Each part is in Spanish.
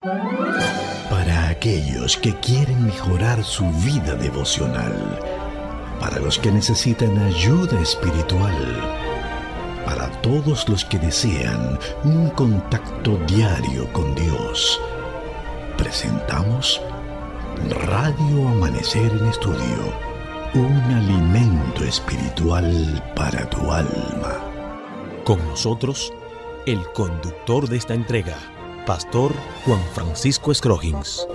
Para aquellos que quieren mejorar su vida devocional, para los que necesitan ayuda espiritual, para todos los que desean un contacto diario con Dios, presentamos Radio Amanecer en Estudio, un alimento espiritual para tu alma. Con nosotros, el conductor de esta entrega, Pastor Juan Francisco Scroggins.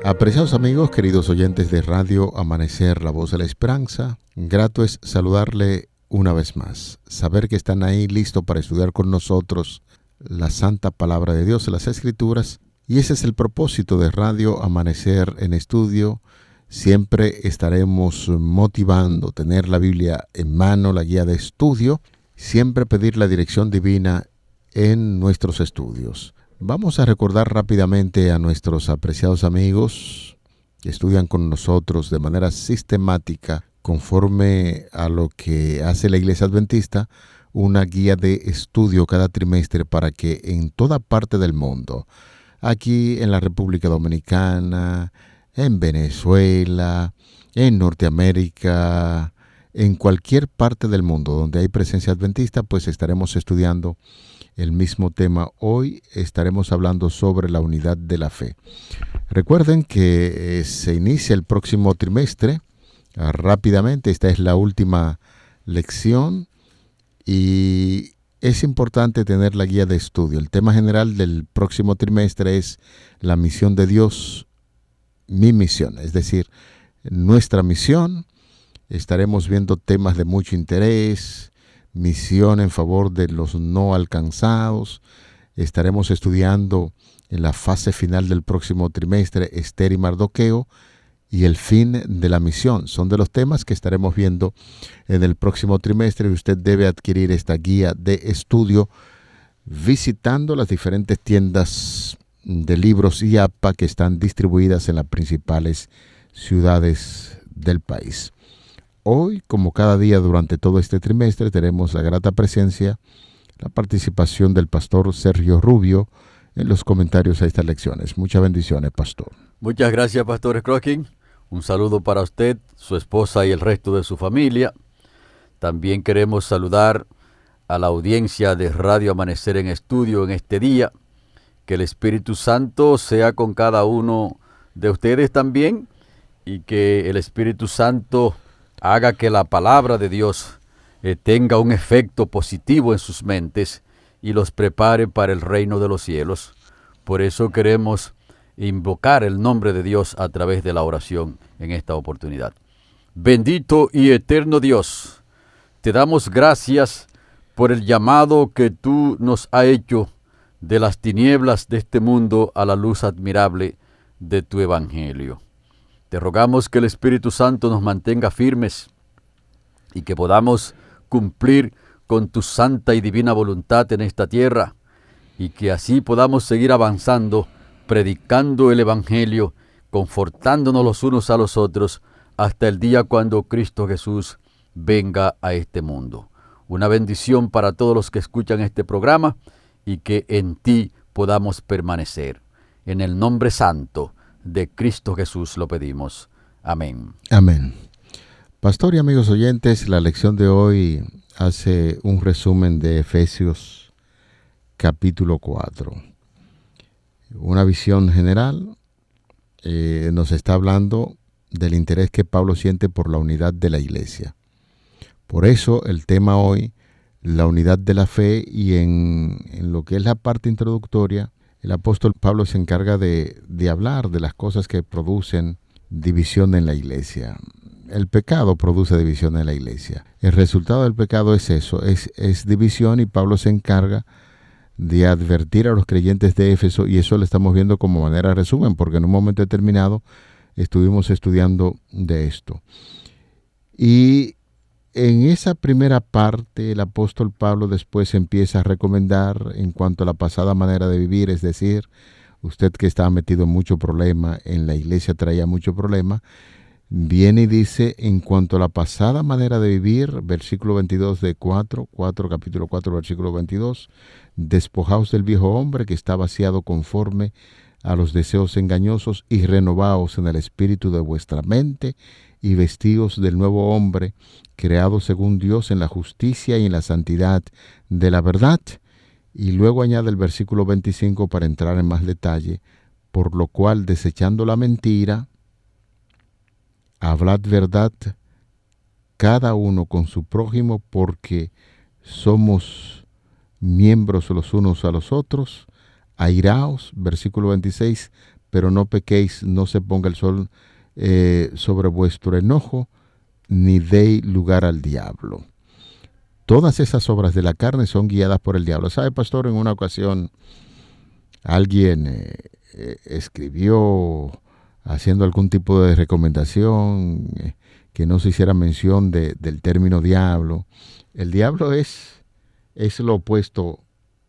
Apreciados amigos, queridos oyentes de Radio Amanecer, la voz de la esperanza, grato es saludarle una vez más, saber que están ahí listos para estudiar con nosotros la santa palabra de Dios, las Escrituras, y ese es el propósito de Radio Amanecer en Estudio. Siempre estaremos motivando, tener la Biblia en mano, la guía de estudio, siempre pedir la dirección divina en nuestros estudios. Vamos a recordar rápidamente a nuestros apreciados amigos que estudian con nosotros de manera sistemática, conforme a lo que hace la Iglesia Adventista, una guía de estudio cada trimestre para que en toda parte del mundo, aquí en la República Dominicana, en Venezuela, en Norteamérica, en cualquier parte del mundo donde hay presencia adventista, pues estaremos estudiando el mismo tema. Hoy estaremos hablando sobre la unidad de la fe. Recuerden que se inicia el próximo trimestre. Rápidamente, esta es la última lección y es importante tener la guía de estudio. El tema general del próximo trimestre es la misión de Dios, mi misión, es decir, nuestra misión. Estaremos viendo temas de mucho interés, misión en favor de los no alcanzados. Estaremos estudiando en la fase final del próximo trimestre Esther y Mardoqueo y el fin de la misión. Son de los temas que estaremos viendo en el próximo trimestre y usted debe adquirir esta guía de estudio visitando las diferentes tiendas de libros y APA que están distribuidas en las principales ciudades del país. Hoy, como cada día durante todo este trimestre, tenemos la grata presencia, la participación del pastor Sergio Rubio en los comentarios a estas lecciones. Muchas bendiciones, pastor. Muchas gracias, pastor Scroggins. Un saludo para usted, su esposa y el resto de su familia. También queremos saludar a la audiencia de Radio Amanecer en Estudio en este día. Que el Espíritu Santo sea con cada uno de ustedes también y que el Espíritu Santo haga que la palabra de Dios tenga un efecto positivo en sus mentes y los prepare para el reino de los cielos. Por eso queremos invocar el nombre de Dios a través de la oración en esta oportunidad. Bendito y eterno Dios, te damos gracias por el llamado que tú nos has hecho de las tinieblas de este mundo a la luz admirable de tu evangelio. Te rogamos que el Espíritu Santo nos mantenga firmes y que podamos cumplir con tu santa y divina voluntad en esta tierra y que así podamos seguir avanzando, predicando el Evangelio, confortándonos los unos a los otros hasta el día cuando Cristo Jesús venga a este mundo. Una bendición para todos los que escuchan este programa y que en ti podamos permanecer. En el nombre santo de Cristo Jesús lo pedimos. Amén. Amén. Pastor y amigos oyentes, la lección de hoy hace un resumen de Efesios capítulo 4. Una visión general nos está hablando del interés que Pablo siente por la unidad de la iglesia. Por eso el tema hoy, la unidad de la fe, y en lo que es la parte introductoria, el apóstol Pablo se encarga de hablar de las cosas que producen división en la iglesia. El pecado produce división en la iglesia. El resultado del pecado es eso, es división, y Pablo se encarga de advertir a los creyentes de Éfeso, y eso lo estamos viendo como manera de resumen, porque en un momento determinado estuvimos estudiando de esto. Y en esa primera parte, el apóstol Pablo después empieza a recomendar en cuanto a la pasada manera de vivir, es decir, usted que estaba metido en mucho problema, en la iglesia traía mucho problema, viene y dice, en cuanto a la pasada manera de vivir, versículo 22 de capítulo 4, versículo 22, despojaos del viejo hombre que está vaciado conforme a los deseos engañosos y renovaos en el espíritu de vuestra mente y vestíos del nuevo hombre, creado según Dios en la justicia y en la santidad de la verdad. Y luego añade el versículo 25 para entrar en más detalle, por lo cual, desechando la mentira, hablad verdad cada uno con su prójimo, porque somos miembros los unos a los otros. Airaos, versículo 26, pero no pequéis, no se ponga el sol sobre vuestro enojo, ni deis lugar al diablo. Todas esas obras de la carne son guiadas por el diablo. ¿Sabe, pastor? En una ocasión alguien escribió haciendo algún tipo de recomendación que no se hiciera mención del término diablo. El diablo es lo opuesto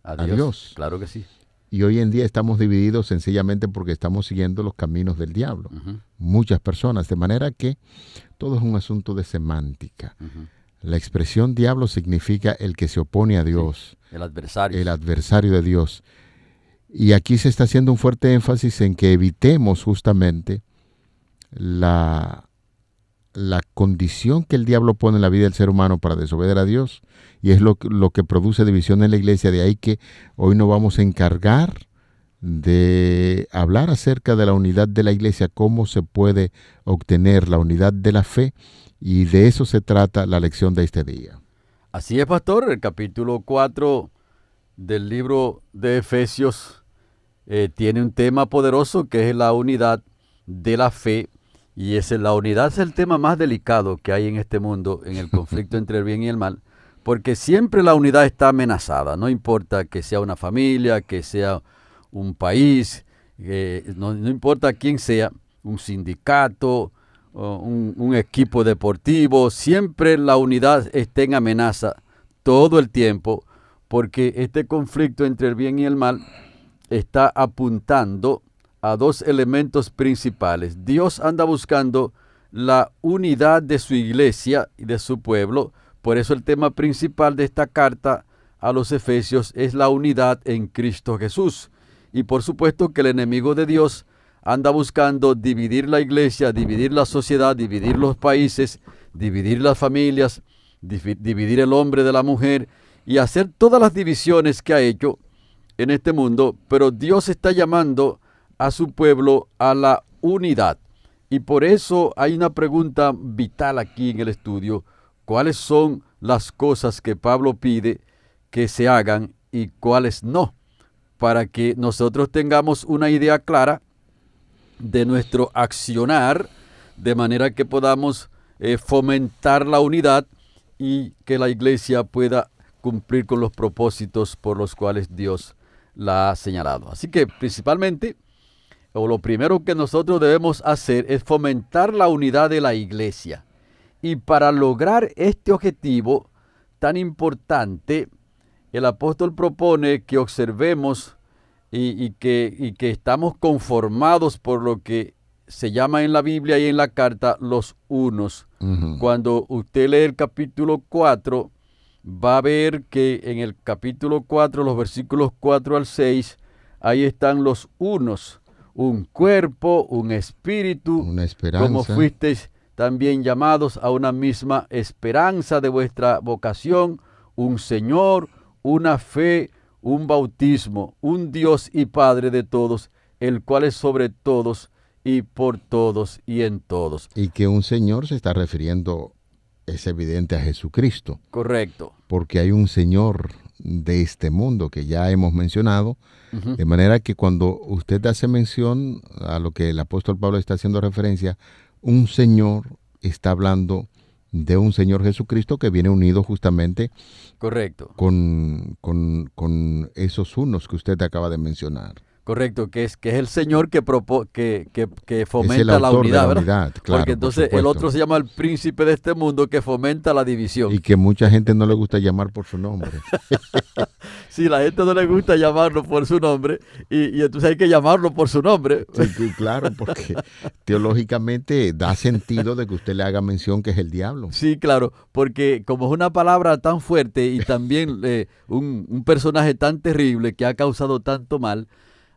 a Dios. Claro que sí. Y hoy en día estamos divididos sencillamente porque estamos siguiendo los caminos del diablo. Uh-huh. Muchas personas, de manera que todo es un asunto de semántica. Uh-huh. La expresión diablo significa el que se opone a Dios. Sí, el adversario. El adversario de Dios. Y aquí se está haciendo un fuerte énfasis en que evitemos justamente la condición que el diablo pone en la vida del ser humano para desobedecer a Dios, y es lo que produce división en la iglesia. De ahí que hoy nos vamos a encargar de hablar acerca de la unidad de la iglesia, cómo se puede obtener la unidad de la fe, y de eso se trata la lección de este día. Así es, pastor. El capítulo 4 del libro de Efesios tiene un tema poderoso que es la unidad de la fe. Y la unidad es el tema más delicado que hay en este mundo, en el conflicto entre el bien y el mal, porque siempre la unidad está amenazada. No importa que sea una familia, que sea un país, no importa quién sea, un sindicato, un equipo deportivo, siempre la unidad está en amenaza todo el tiempo, porque este conflicto entre el bien y el mal está apuntando a dos elementos principales. Dios anda buscando la unidad de su iglesia y de su pueblo. Por eso el tema principal de esta carta a los Efesios es la unidad en Cristo Jesús. Y por supuesto que el enemigo de Dios anda buscando dividir la iglesia, dividir la sociedad, dividir los países, dividir las familias, dividir el hombre de la mujer y hacer todas las divisiones que ha hecho en este mundo. Pero Dios está llamando a su pueblo a la unidad. Y por eso hay una pregunta vital aquí en el estudio. ¿Cuáles son las cosas que Pablo pide que se hagan y cuáles no? Para que nosotros tengamos una idea clara de nuestro accionar, de manera que podamos fomentar la unidad y que la iglesia pueda cumplir con los propósitos por los cuales Dios la ha señalado. Así que principalmente, lo primero que nosotros debemos hacer es fomentar la unidad de la iglesia. Y para lograr este objetivo tan importante, el apóstol propone que observemos y que estamos conformados por lo que se llama en la Biblia y en la carta los unos. Uh-huh. Cuando usted lee el capítulo 4, va a ver que en el capítulo 4, los versículos 4 al 6, ahí están los unos. Un cuerpo, un espíritu, una esperanza. Como fuisteis también llamados a una misma esperanza de vuestra vocación, un Señor, una fe, un bautismo, un Dios y Padre de todos, el cual es sobre todos y por todos y en todos. Y que un Señor se está refiriendo, es evidente, a Jesucristo. Correcto. Porque hay un Señor de este mundo que ya hemos mencionado, uh-huh. De manera que cuando usted hace mención a lo que el apóstol Pablo está haciendo referencia, un Señor está hablando de un Señor Jesucristo que viene unido justamente correcto con esos unos que usted acaba de mencionar. Correcto, que es el Señor que fomenta la unidad, ¿verdad? Claro, porque entonces el otro se llama el príncipe de este mundo que fomenta la división. Y que mucha gente no le gusta llamar por su nombre. Sí, la gente no le gusta llamarlo por su nombre y entonces hay que llamarlo por su nombre. Sí, claro, porque teológicamente da sentido de que usted le haga mención que es el diablo. Sí, claro, porque como es una palabra tan fuerte y también un personaje tan terrible que ha causado tanto mal,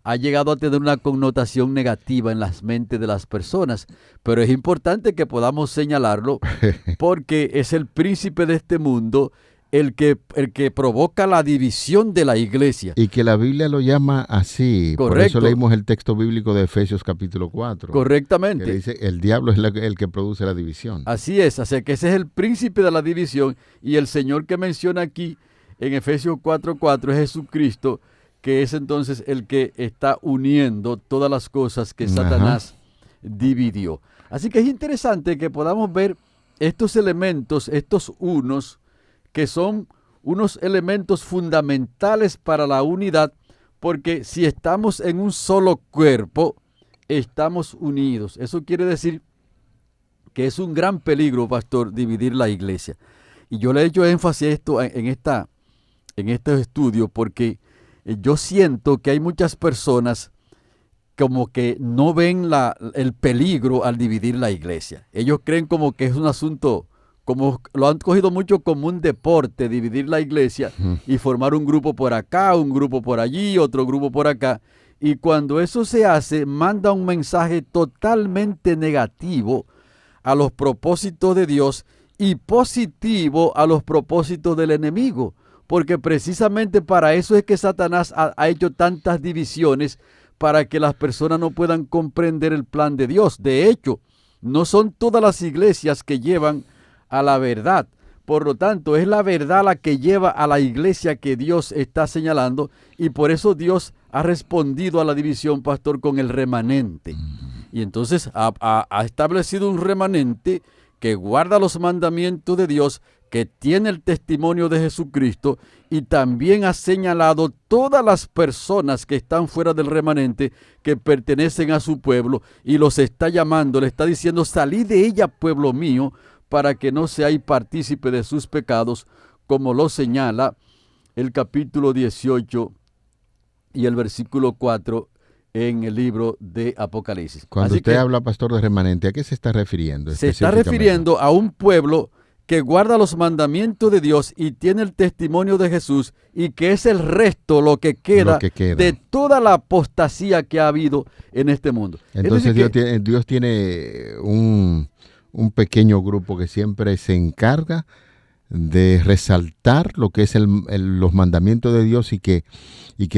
ha llegado a tener una connotación negativa en las mentes de las personas. Pero es importante que podamos señalarlo porque es el príncipe de este mundo el que provoca la división de la iglesia. Y que la Biblia lo llama así. Correcto. Por eso leímos el texto bíblico de Efesios capítulo 4. Correctamente. Que dice, el diablo es el que produce la división. Así es, o sea que ese es el príncipe de la división y el Señor que menciona aquí en Efesios 4:4 es Jesucristo, que es entonces el que está uniendo todas las cosas que Satanás dividió. Así que es interesante que podamos ver estos elementos, estos unos, que son unos elementos fundamentales para la unidad, porque si estamos en un solo cuerpo, estamos unidos. Eso quiere decir que es un gran peligro, pastor, dividir la iglesia. Y yo le he hecho énfasis a esto en estos estudios porque yo siento que hay muchas personas como que no ven el peligro al dividir la iglesia. Ellos creen como que es un asunto, como lo han cogido mucho como un deporte, dividir la iglesia y formar un grupo por acá, un grupo por allí, otro grupo por acá. Y cuando eso se hace, manda un mensaje totalmente negativo a los propósitos de Dios y positivo a los propósitos del enemigo. Porque precisamente para eso es que Satanás ha hecho tantas divisiones, para que las personas no puedan comprender el plan de Dios. De hecho, no son todas las iglesias que llevan a la verdad. Por lo tanto, es la verdad la que lleva a la iglesia que Dios está señalando, y por eso Dios ha respondido a la división, pastor, con el remanente. Y entonces ha establecido un remanente que guarda los mandamientos de Dios, que tiene el testimonio de Jesucristo, y también ha señalado todas las personas que están fuera del remanente, que pertenecen a su pueblo, y los está llamando, le está diciendo: salid de ella, pueblo mío, para que no seáis partícipe de sus pecados, como lo señala el capítulo 18 y el versículo 4 en el libro de Apocalipsis. Cuando usted habla, pastor, de remanente, ¿a qué se está refiriendo? Se está refiriendo a un pueblo que guarda los mandamientos de Dios y tiene el testimonio de Jesús, y que es el resto, lo que queda de toda la apostasía que ha habido en este mundo. Entonces Dios tiene un pequeño grupo que siempre se encarga de resaltar lo que es los mandamientos de Dios, y que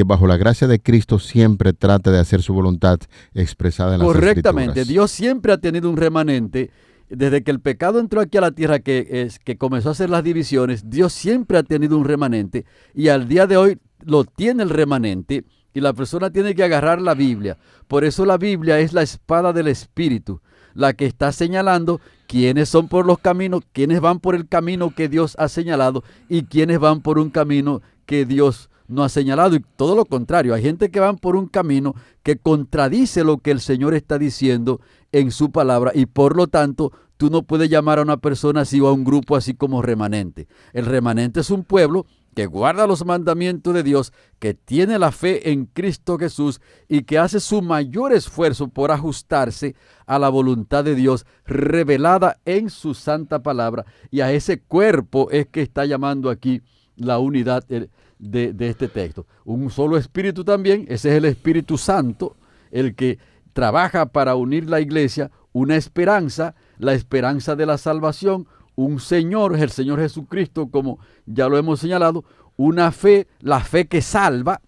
bajo la gracia de Cristo siempre trata de hacer su voluntad expresada en las Escrituras. Correctamente, Dios siempre ha tenido un remanente. Desde que el pecado entró aquí a la tierra, que comenzó a hacer las divisiones, Dios siempre ha tenido un remanente, y al día de hoy lo tiene el remanente, y la persona tiene que agarrar la Biblia. Por eso la Biblia es la espada del Espíritu, la que está señalando quiénes son por los caminos, quiénes van por el camino que Dios ha señalado y quiénes van por un camino que Dios no ha señalado. Y todo lo contrario, hay gente que van por un camino que contradice lo que el Señor está diciendo en su palabra, y por lo tanto tú no puedes llamar a una persona así o a un grupo así como remanente. El remanente es un pueblo que guarda los mandamientos de Dios, que tiene la fe en Cristo Jesús y que hace su mayor esfuerzo por ajustarse a la voluntad de Dios revelada en su santa palabra. Y a ese cuerpo es que está llamando aquí la unidad de este texto. Un solo espíritu también, ese es el Espíritu Santo, el que trabaja para unir la iglesia, una esperanza, la esperanza de la salvación, un Señor, el Señor Jesucristo, como ya lo hemos señalado, una fe, la fe que salva,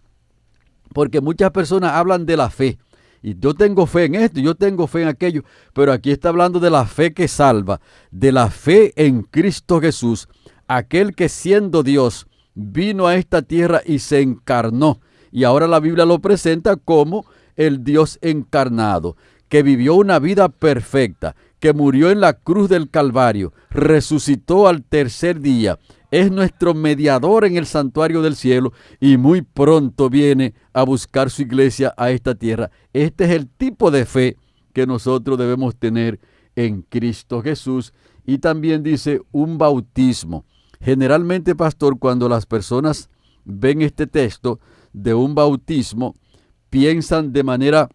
porque muchas personas hablan de la fe, y yo tengo fe en esto, yo tengo fe en aquello, pero aquí está hablando de la fe que salva, de la fe en Cristo Jesús, aquel que siendo Dios vino a esta tierra y se encarnó, y ahora la Biblia lo presenta como el Dios encarnado, que vivió una vida perfecta, que murió en la cruz del Calvario, resucitó al tercer día, es nuestro mediador en el santuario del cielo, y muy pronto viene a buscar su iglesia a esta tierra. Este es el tipo de fe que nosotros debemos tener en Cristo Jesús. Y también dice un bautismo. Generalmente, pastor, cuando las personas ven este texto de un bautismo, piensan de manera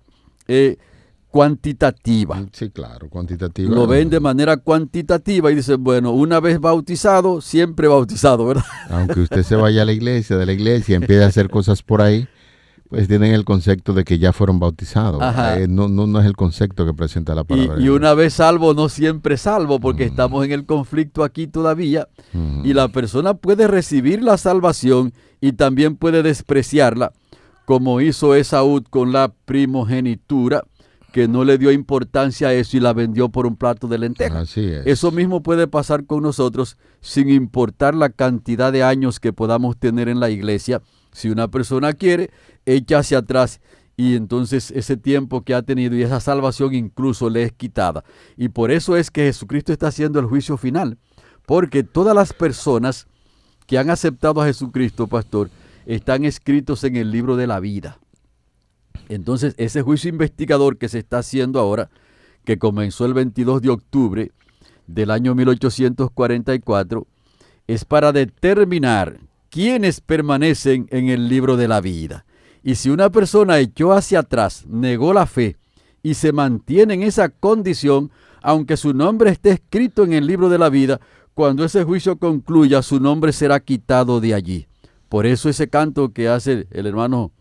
cuantitativa. Sí, claro, cuantitativa. Lo ven de manera cuantitativa y dicen, bueno, una vez bautizado, siempre bautizado, ¿verdad? Aunque usted se vaya a la iglesia, de la iglesia, y empiece a hacer cosas por ahí, pues tienen el concepto de que ya fueron bautizados. No es el concepto que presenta la palabra. Y una vez salvo, no siempre salvo, porque estamos en el conflicto aquí todavía. Y la persona puede recibir la salvación y también puede despreciarla, como hizo Esaú con la primogenitura, que no le dio importancia a eso y la vendió por un plato de lentejas. Así es. Eso mismo puede pasar con nosotros sin importar la cantidad de años que podamos tener en la iglesia. Si una persona quiere, echa hacia atrás y entonces ese tiempo que ha tenido y esa salvación incluso le es quitada. Y por eso es que Jesucristo está haciendo el juicio final, porque todas las personas que han aceptado a Jesucristo, pastor, están escritos en el libro de la vida. Entonces, ese juicio investigador que se está haciendo ahora, que comenzó el 22 de octubre del año 1844, es para determinar quiénes permanecen en el libro de la vida. Y si una persona echó hacia atrás, negó la fe y se mantiene en esa condición, aunque su nombre esté escrito en el libro de la vida, cuando ese juicio concluya, su nombre será quitado de allí. Por eso ese canto que hace el hermano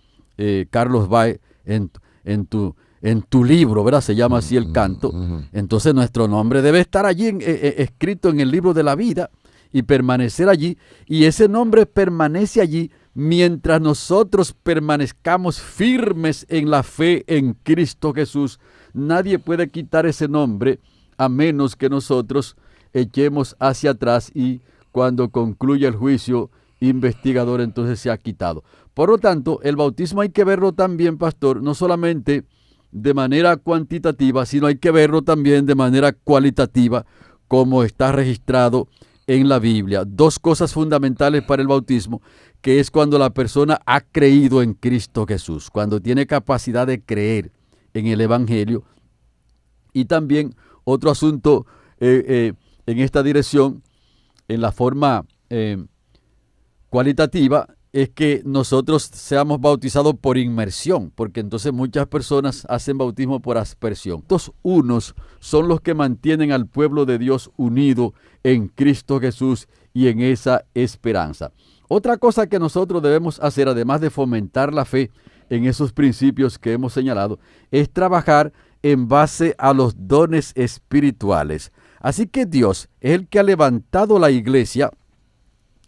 Carlos Baez, en tu libro, ¿verdad? Se llama así el canto. Entonces nuestro nombre debe estar allí escrito en el libro de la vida y permanecer allí. Y ese nombre permanece allí mientras nosotros permanezcamos firmes en la fe en Cristo Jesús. Nadie puede quitar ese nombre a menos que nosotros echemos hacia atrás y cuando concluya el juicio investigador entonces se ha quitado. Por lo tanto, el bautismo hay que verlo también, pastor, no solamente de manera cuantitativa, sino hay que verlo también de manera cualitativa, como está registrado en la Biblia. Dos cosas fundamentales para el bautismo, que es cuando la persona ha creído en Cristo Jesús, cuando tiene capacidad de creer en el Evangelio. Y también otro asunto en esta dirección, en la forma cualitativa, es que nosotros seamos bautizados por inmersión, porque entonces muchas personas hacen bautismo por aspersión. Estos unos son los que mantienen al pueblo de Dios unido en Cristo Jesús y en esa esperanza. Otra cosa que nosotros debemos hacer, además de fomentar la fe en esos principios que hemos señalado, es trabajar en base a los dones espirituales. Así que Dios es el que ha levantado la iglesia.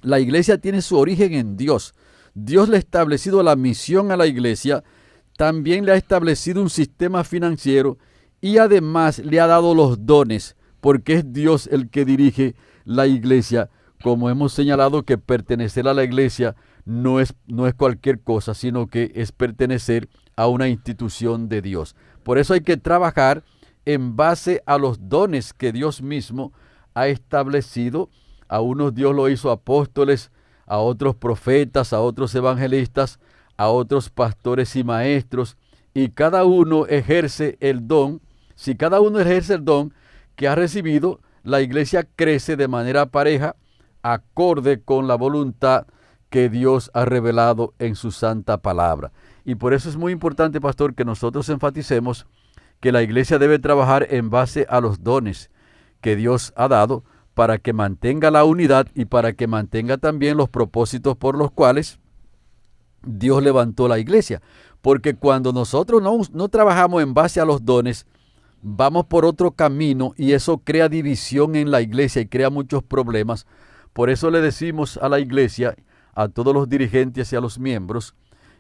La iglesia tiene su origen en Dios. Dios le ha establecido la misión a la iglesia, también le ha establecido un sistema financiero y además le ha dado los dones, porque es Dios el que dirige la iglesia. Como hemos señalado, que pertenecer a la iglesia no es cualquier cosa, sino que es pertenecer a una institución de Dios. Por eso hay que trabajar en base a los dones que Dios mismo ha establecido. A unos Dios lo hizo apóstoles, a otros profetas, a otros evangelistas, a otros pastores y maestros, y cada uno ejerce el don. Si cada uno ejerce el don que ha recibido, la iglesia crece de manera pareja, acorde con la voluntad que Dios ha revelado en su santa palabra. Y por eso es muy importante, pastor, que nosotros enfaticemos que la iglesia debe trabajar en base a los dones que Dios ha dado, para que mantenga la unidad y para que mantenga también los propósitos por los cuales Dios levantó la iglesia. Porque cuando nosotros no trabajamos en base a los dones, vamos por otro camino y eso crea división en la iglesia y crea muchos problemas. Por eso le decimos a la iglesia, a todos los dirigentes y a los miembros,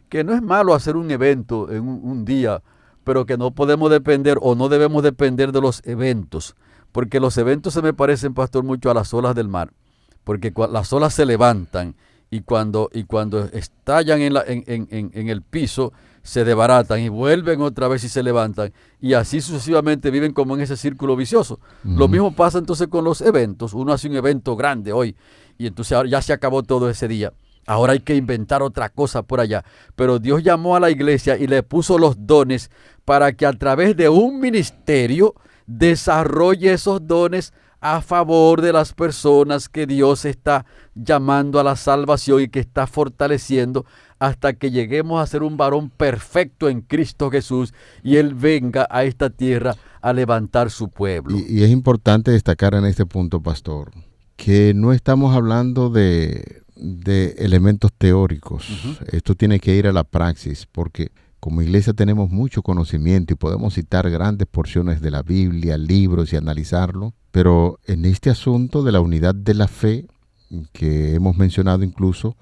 que no es malo hacer un evento en un día, pero que no podemos depender o no debemos depender de los eventos. Porque los eventos se me parecen, pastor, mucho a las olas del mar, porque las olas se levantan y cuando estallan en el piso, se desbaratan y vuelven otra vez y se levantan, y así sucesivamente viven como en ese círculo vicioso. Lo mismo pasa entonces con los eventos. Uno hace un evento grande hoy, y entonces ahora ya se acabó todo ese día. Ahora hay que inventar otra cosa por allá. Pero Dios llamó a la iglesia y le puso los dones para que a través de un ministerio desarrolle esos dones a favor de las personas que Dios está llamando a la salvación y que está fortaleciendo hasta que lleguemos a ser un varón perfecto en Cristo Jesús y Él venga a esta tierra a levantar su pueblo. Y es importante destacar en este punto, pastor, que no estamos hablando de elementos teóricos. Esto tiene que ir a la praxis, porque como iglesia tenemos mucho conocimiento y podemos citar grandes porciones de la Biblia, libros y analizarlo, pero en este asunto de la unidad de la fe, que hemos mencionado incluso,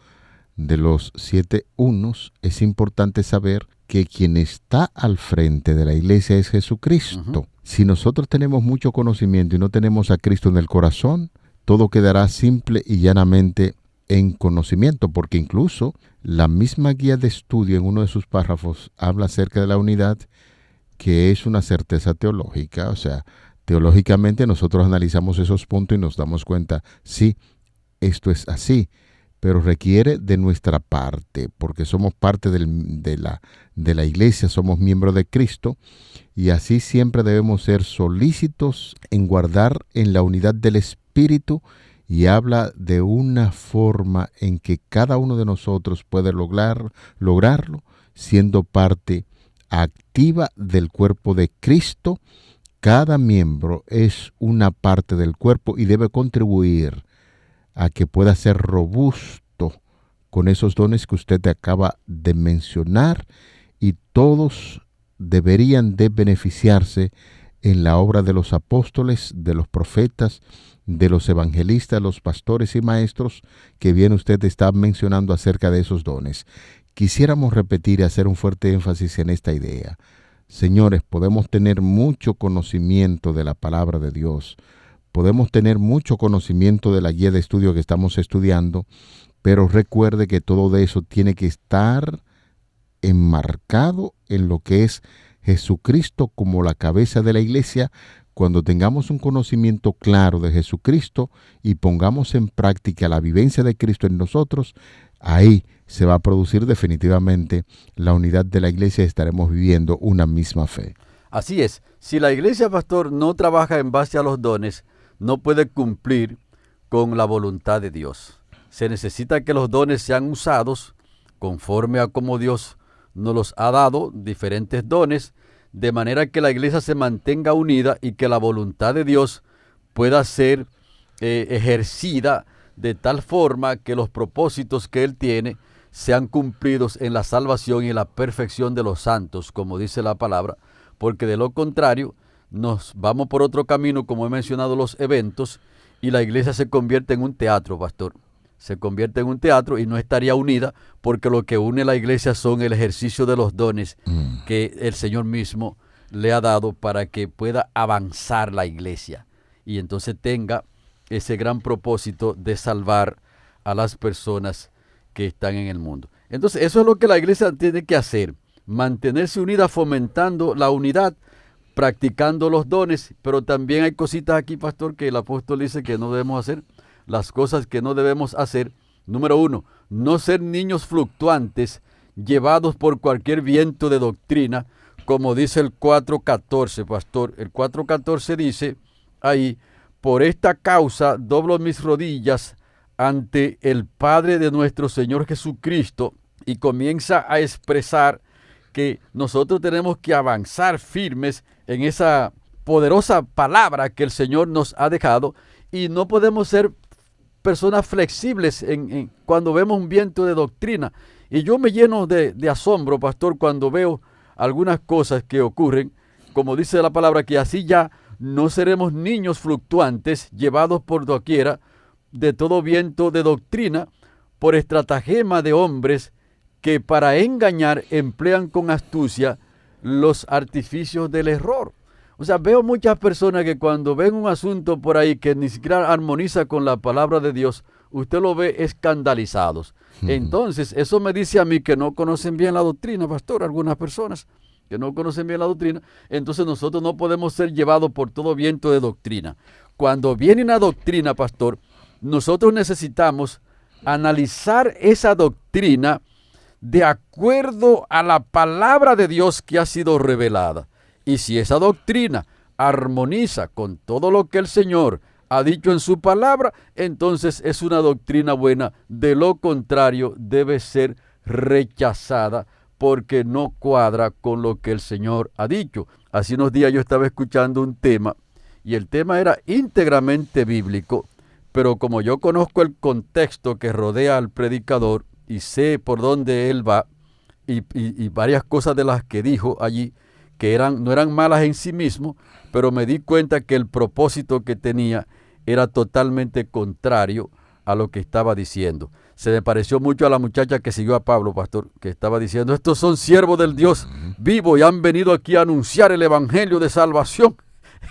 de los 7 unos, es importante saber que quien está al frente de la iglesia es Jesucristo. Si nosotros tenemos mucho conocimiento y no tenemos a Cristo en el corazón, todo quedará simple y llanamente en conocimiento, porque incluso la misma guía de estudio en uno de sus párrafos habla acerca de la unidad, que es una certeza teológica. O sea, teológicamente nosotros analizamos esos puntos y nos damos cuenta, sí, esto es así, pero requiere de nuestra parte, porque somos parte de la iglesia, somos miembros de Cristo, y así siempre debemos ser solícitos en guardar en la unidad del Espíritu, y habla de una forma en que cada uno de nosotros puede lograrlo, siendo parte activa del cuerpo de Cristo. Cada miembro es una parte del cuerpo y debe contribuir a que pueda ser robusto con esos dones que usted acaba de mencionar, y todos deberían de beneficiarse en la obra de los apóstoles, de los profetas, de los evangelistas, los pastores y maestros, que bien usted está mencionando acerca de esos dones. Quisiéramos repetir y hacer un fuerte énfasis en esta idea. Señores, podemos tener mucho conocimiento de la palabra de Dios, podemos tener mucho conocimiento de la guía de estudio que estamos estudiando, pero recuerde que todo de eso tiene que estar enmarcado en lo que es Jesucristo como la cabeza de la iglesia. Cuando tengamos un conocimiento claro de Jesucristo y pongamos en práctica la vivencia de Cristo en nosotros, ahí se va a producir definitivamente la unidad de la iglesia y estaremos viviendo una misma fe. Así es. Si la iglesia, pastor, no trabaja en base a los dones, no puede cumplir con la voluntad de Dios. Se necesita que los dones sean usados conforme a como Dios nos los ha dado, diferentes dones, de manera que la iglesia se mantenga unida y que la voluntad de Dios pueda ser ejercida de tal forma que los propósitos que Él tiene sean cumplidos en la salvación y en la perfección de los santos, como dice la palabra, porque de lo contrario nos vamos por otro camino, como he mencionado los eventos, y la iglesia se convierte en un teatro, pastor. Se convierte en un teatro y no estaría unida, porque lo que une a la iglesia son el ejercicio de los dones que el Señor mismo le ha dado para que pueda avanzar la iglesia y entonces tenga ese gran propósito de salvar a las personas que están en el mundo. Entonces eso es lo que la iglesia tiene que hacer, mantenerse unida fomentando la unidad, practicando los dones, pero también hay cositas aquí, pastor, que el apóstol dice que no debemos hacer. Las cosas que no debemos hacer: número 1, no ser niños fluctuantes, llevados por cualquier viento de doctrina, como dice el 4:14, pastor. El 4:14 dice ahí: por esta causa doblo mis rodillas ante el Padre de nuestro Señor Jesucristo, y comienza a expresar que nosotros tenemos que avanzar firmes en esa poderosa palabra que el Señor nos ha dejado, y no podemos ser personas flexibles cuando vemos un viento de doctrina. Y yo me lleno de asombro, pastor, cuando veo algunas cosas que ocurren, como dice la palabra, que así ya no seremos niños fluctuantes, llevados por doquiera de todo viento de doctrina, por estratagema de hombres que para engañar emplean con astucia los artificios del error. O sea, veo muchas personas que cuando ven un asunto por ahí que ni siquiera armoniza con la palabra de Dios, usted lo ve escandalizados. Entonces, eso me dice a mí que no conocen bien la doctrina, pastor, algunas personas que no conocen bien la doctrina. Entonces nosotros no podemos ser llevados por todo viento de doctrina. Cuando viene una doctrina, pastor, nosotros necesitamos analizar esa doctrina de acuerdo a la palabra de Dios que ha sido revelada. Y si esa doctrina armoniza con todo lo que el Señor ha dicho en su palabra, entonces es una doctrina buena. De lo contrario, debe ser rechazada porque no cuadra con lo que el Señor ha dicho. Hace unos días yo estaba escuchando un tema y el tema era íntegramente bíblico, pero como yo conozco el contexto que rodea al predicador y sé por dónde él va y varias cosas de las que dijo allí que no eran malas en sí mismo, pero me di cuenta que el propósito que tenía era totalmente contrario a lo que estaba diciendo. Se me pareció mucho a la muchacha que siguió a Pablo, pastor, que estaba diciendo, estos son siervos del Dios vivo y han venido aquí a anunciar el evangelio de salvación.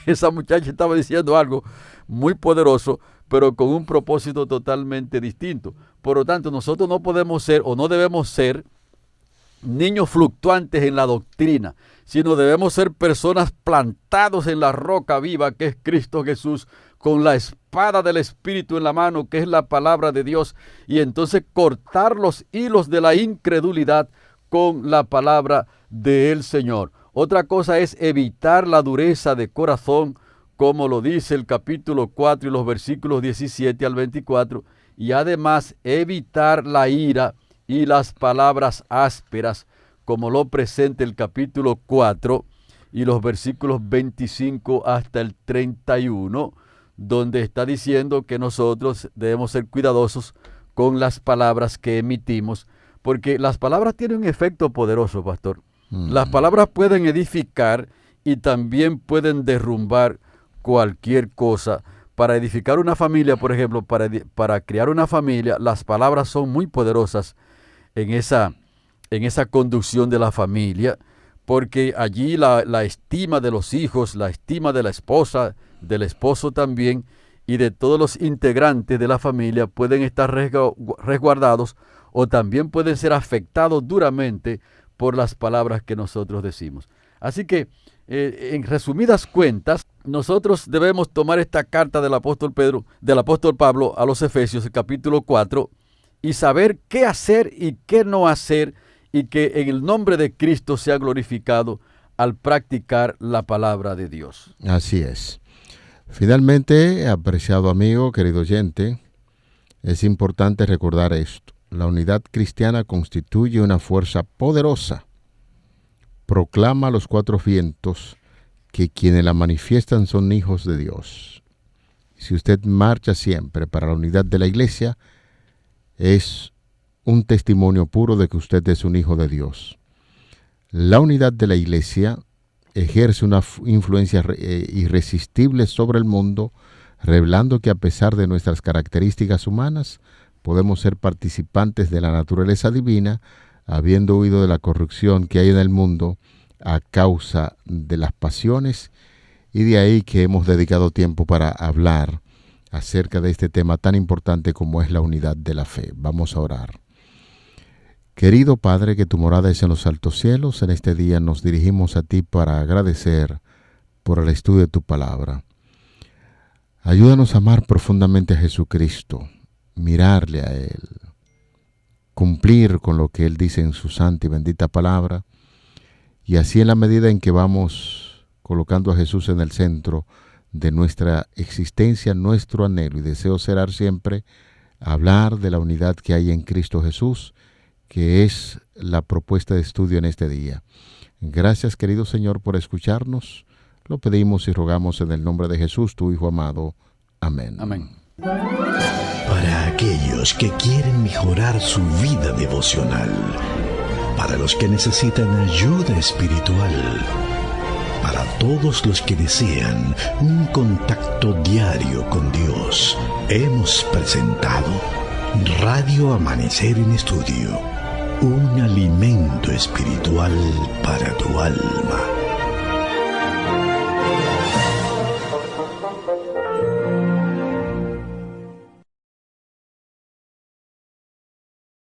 Esa muchacha estaba diciendo algo muy poderoso, pero con un propósito totalmente distinto. Por lo tanto, nosotros no podemos ser o no debemos ser niños fluctuantes en la doctrina, sino debemos ser personas plantados en la roca viva que es Cristo Jesús, con la espada del Espíritu en la mano, que es la palabra de Dios, y entonces cortar los hilos de la incredulidad con la palabra del Señor. Otra cosa es evitar la dureza de corazón, como lo dice el capítulo 4 y los versículos 17 al 24, y además evitar la ira y las palabras ásperas, como lo presenta el capítulo 4 y los versículos 25 hasta el 31, donde está diciendo que nosotros debemos ser cuidadosos con las palabras que emitimos, porque las palabras tienen un efecto poderoso, pastor. Las palabras pueden edificar y también pueden derrumbar cualquier cosa. Para edificar una familia, por ejemplo, para criar una familia, las palabras son muy poderosas en esa conducción de la familia, porque allí la estima de los hijos, la estima de la esposa, del esposo también, y de todos los integrantes de la familia pueden estar resguardados o también pueden ser afectados duramente por las palabras que nosotros decimos. Así que, en resumidas cuentas, nosotros debemos tomar esta carta del apóstol Pablo a los Efesios, el capítulo 4, y saber qué hacer y qué no hacer, y que en el nombre de Cristo sea glorificado al practicar la palabra de Dios. Así es. Finalmente, apreciado amigo, querido oyente, es importante recordar esto. La unidad cristiana constituye una fuerza poderosa. Proclama a los cuatro vientos que quienes la manifiestan son hijos de Dios. Si usted marcha siempre para la unidad de la iglesia, es un testimonio puro de que usted es un hijo de Dios. La unidad de la iglesia ejerce una influencia irresistible sobre el mundo, revelando que a pesar de nuestras características humanas, podemos ser participantes de la naturaleza divina, habiendo huido de la corrupción que hay en el mundo a causa de las pasiones, y de ahí que hemos dedicado tiempo para hablar acerca de este tema tan importante como es la unidad de la fe. Vamos a orar. Querido Padre, que tu morada es en los altos cielos, en este día nos dirigimos a ti para agradecer por el estudio de tu palabra. Ayúdanos a amar profundamente a Jesucristo, mirarle a Él, cumplir con lo que Él dice en su santa y bendita palabra, y así en la medida en que vamos colocando a Jesús en el centro de nuestra existencia, nuestro anhelo y deseo será siempre hablar de la unidad que hay en Cristo Jesús, que es la propuesta de estudio en este día. Gracias, querido Señor, por escucharnos. Lo pedimos y rogamos en el nombre de Jesús, tu Hijo amado. Amén. Amén. Para aquellos que quieren mejorar su vida devocional, para los que necesitan ayuda espiritual, para todos los que desean un contacto diario con Dios, hemos presentado Radio Amanecer en Estudio, un alimento espiritual para tu alma.